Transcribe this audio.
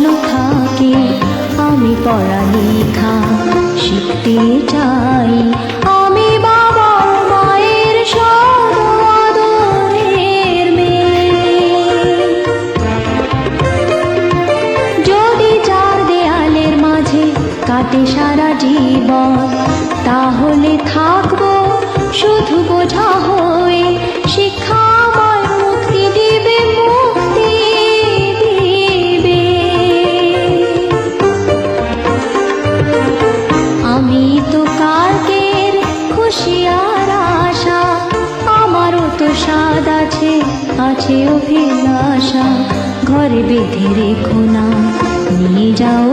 স্বপ্ন থাকে আমি পড়ালেখা শিখতে চাই। আমি বাবা মায়ের আদরের মেয়ে। যদি চার দেয়ালের মাঝে কাটে সারা জীবন, তাহলে থাকবো শুধু বোঝা হয়ে। শিক্ষা আমায় মুক্তি দিবে, মুক্তি দিবে। আমি তো কালকের খুশি আর আশা, আমারও তো স্বাদ আছে, আছে অভিলাষা। ঘরে বেঁধে রেখো না, নিয়ে যাও